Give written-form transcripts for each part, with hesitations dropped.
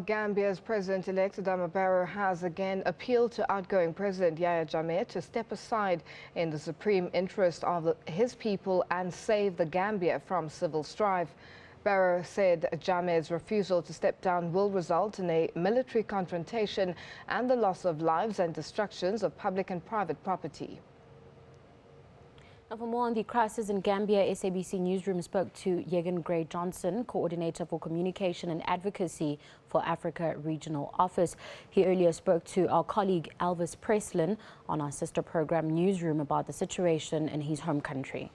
Gambia's President-elect Adama Barrow has again appealed to outgoing President Yahya Jammeh to step aside in the supreme interest of his people and save the Gambia from civil strife. Barrow said Jammeh's refusal to step down will result in a military confrontation and the loss of lives and destructions of public and private property. Now, for more on the crisis in Gambia, SABC Newsroom spoke to Jeggan-Grey Johnson, Coordinator for Communication and Advocacy for Africa Regional Office. He earlier spoke to our colleague Elvis Presslin on our sister program Newsroom about the situation in his home country.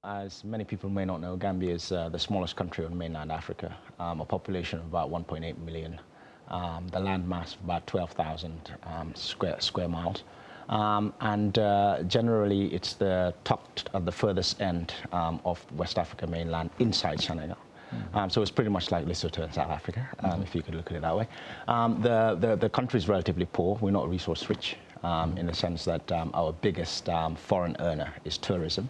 As many people may not know, Gambia is the smallest country on mainland Africa, a population of about 1.8 million, the landmass of about 12,000 square miles. Generally, it's the tucked at the furthest end of West Africa mainland inside Senegal. So it's pretty much like Lesotho in South Africa, if you could look at it that way. The country is relatively poor. We're not resource rich in the sense that our biggest foreign earner is tourism.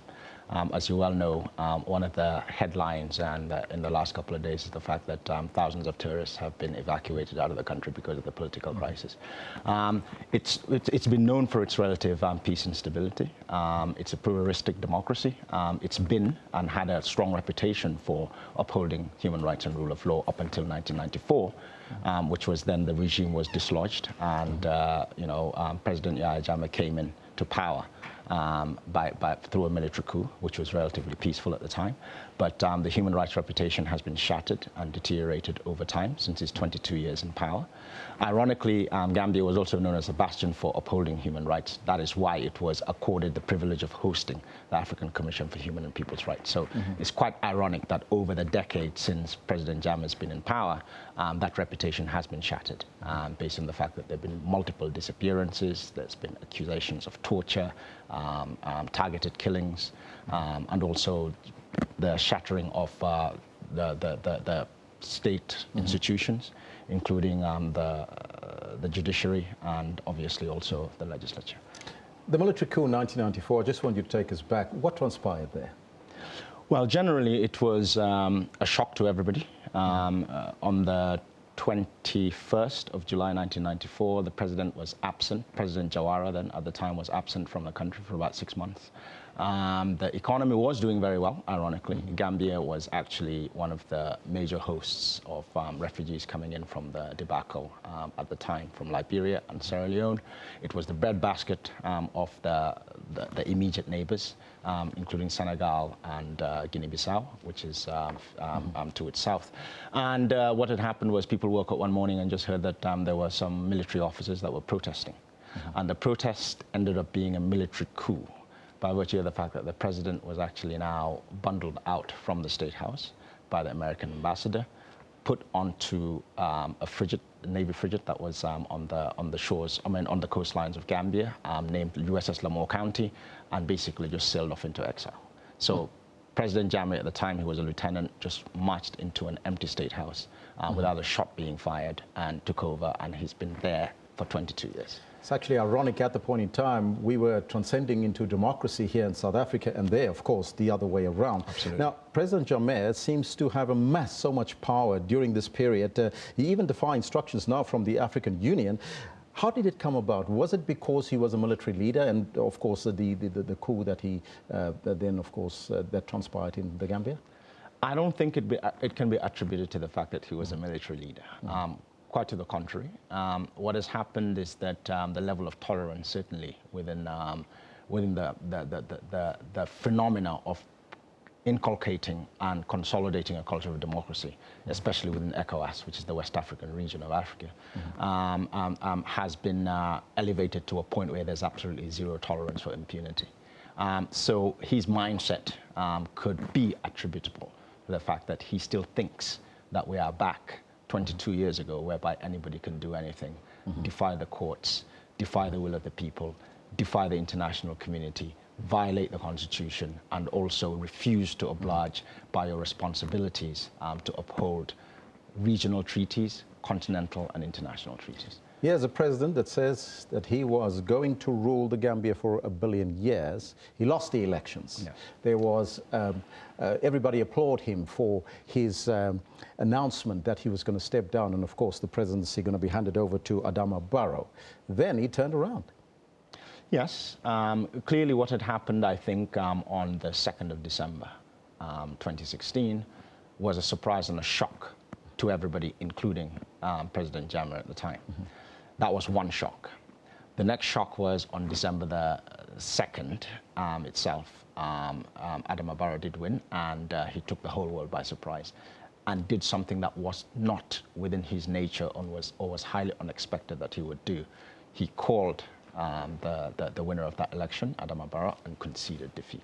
As you well know, one of the headlines in the last couple of days is the fact that thousands of tourists have been evacuated out of the country because of the political crisis. It's been known for its relative peace and stability. It's a pluralistic democracy. It's been and had a strong reputation for upholding human rights and rule of law up until 1994, which was then the regime was dislodged, and President Yahya Jammeh came in to power through a military coup, which was relatively peaceful at the time. But the human rights reputation has been shattered and deteriorated over time since his 22 years in power. Ironically, Gambia was also known as a bastion for upholding human rights. That is why it was accorded the privilege of hosting the African Commission for Human and People's Rights. So it's quite ironic that over the decade since President Jammeh has been in power, that reputation has been shattered based on the fact that there have been multiple disappearances, there's been accusations of torture, targeted killings, and also the shattering of the state institutions, including the judiciary and obviously also the legislature. The military coup in 1994, I just want you to take us back. What transpired there? Well, generally it was a shock to everybody. On the 21st of July 1994, the president was absent. President Jawara then at the time was absent from the country for about 6 months. The economy was doing very well, ironically. Gambia was actually one of the major hosts of refugees coming in from the debacle at the time from Liberia and Sierra Leone. It was the breadbasket of the immediate neighbors, including Senegal and Guinea-Bissau, which is to its south. And what had happened was people woke up one morning and just heard that there were some military officers that were protesting. And the protest ended up being a military coup, by virtue of the fact that the president was actually now bundled out from the State House by the American ambassador, put onto a frigate, a Navy frigate that was on the shores, on the coastlines of Gambia, named USS Lamore County, and basically just sailed off into exile. So President Jammeh, at the time he was a lieutenant, just marched into an empty State House without a shot being fired and took over, and he's been there for 22 years. It's actually ironic, at the point in time, we were transcending into democracy here in South Africa, and there, of course, the other way around. Absolutely. Now, President Jammeh seems to have amassed so much power during this period. He even defies instructions now from the African Union. How did it come about? Was it because he was a military leader and, of course, the coup that he then, of course, that transpired in the Gambia? I don't think it can be attributed to the fact that he was a military leader. Quite to the contrary. What has happened is that the level of tolerance, certainly within the phenomena of inculcating and consolidating a culture of democracy, especially within ECOWAS, which is the West African region of Africa, has been elevated to a point where there's absolutely zero tolerance for impunity. So his mindset could be attributable to the fact that he still thinks that we are back 22 years ago, whereby anybody can do anything, defy the courts, defy the will of the people, defy the international community, violate the Constitution, and also refuse to oblige by your responsibilities to uphold regional treaties, continental and international treaties. Here's a president that says that he was going to rule the Gambia for 1 billion years. He lost the elections. Yes. There was, everybody applauded him for his announcement that he was going to step down, and of course the presidency going to be handed over to Adama Barrow. Then he turned around. Yes, clearly what had happened, I think, on the 2nd of December 2016 was a surprise and a shock to everybody, including President Jammeh at the time. Mm-hmm. That was one shock. The next shock was on December the 2nd itself. Adama Barrow did win, and he took the whole world by surprise and did something that was not within his nature or was highly unexpected that he would do. He called the winner of that election, Adama Barrow, and conceded defeat.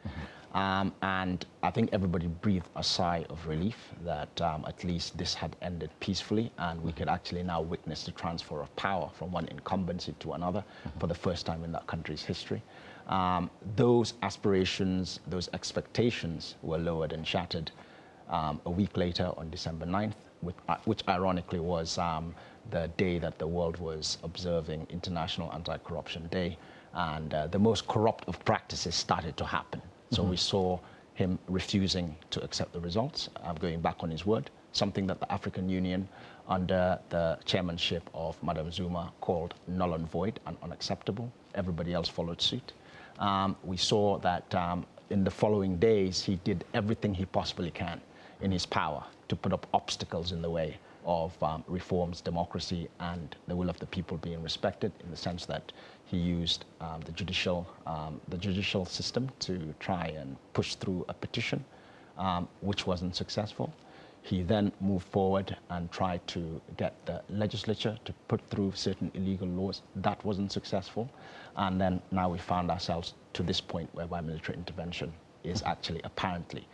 Mm-hmm. And I think everybody breathed a sigh of relief that at least this had ended peacefully, and we could actually now witness the transfer of power from one incumbency to another for the first time in that country's history. Those aspirations, those expectations were lowered and shattered a week later on December 9th, which ironically was the day that the world was observing International Anti-Corruption Day, and the most corrupt of practices started to happen. So we saw him refusing to accept the results, going back on his word, something that the African Union, under the chairmanship of Madam Zuma, called null and void and unacceptable. Everybody else followed suit. We saw that in the following days, he did everything he possibly can in his power to put up obstacles in the way of reforms, democracy, and the will of the people being respected, in the sense that he used the judicial system to try and push through a petition, which wasn't successful. He then moved forward and tried to get the legislature to put through certain illegal laws. That wasn't successful. And then now we found ourselves to this point whereby military intervention is actually apparently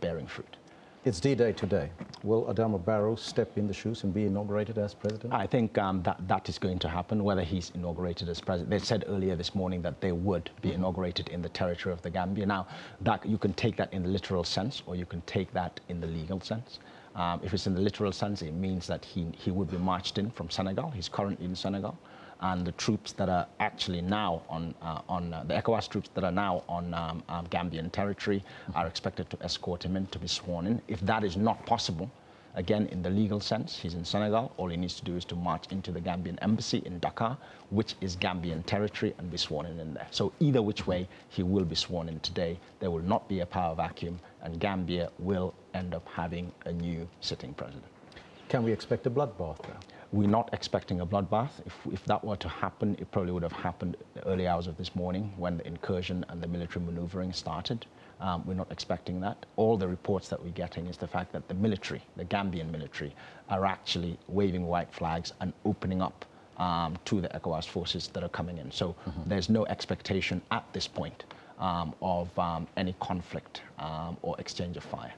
bearing fruit. It's D-Day today. Will Adama Barrow step in the shoes and be inaugurated as president? I think that is going to happen, whether he's inaugurated as president. They said earlier this morning that they would be inaugurated in the territory of the Gambia. Now, that you can take that in the literal sense, or you can take that in the legal sense. If it's in the literal sense, it means that he would be marched in from Senegal. He's currently in Senegal. And the troops that are actually now on the ECOWAS troops that are now on Gambian territory are expected to escort him in to be sworn in. If that is not possible, again, in the legal sense, he's in Senegal. All he needs to do is to march into the Gambian embassy in Dakar, which is Gambian territory, and be sworn in there. So either which way, he will be sworn in today. There will not be a power vacuum, and Gambia will end up having a new sitting president. Can we expect a bloodbath now? We're not expecting a bloodbath. If that were to happen, it probably would have happened in the early hours of this morning when the incursion and the military maneuvering started. We're not expecting that. All the reports that we're getting is the fact that the military, the Gambian military, are actually waving white flags and opening up to the ECOWAS forces that are coming in. So there's no expectation at this point of any conflict or exchange of fire.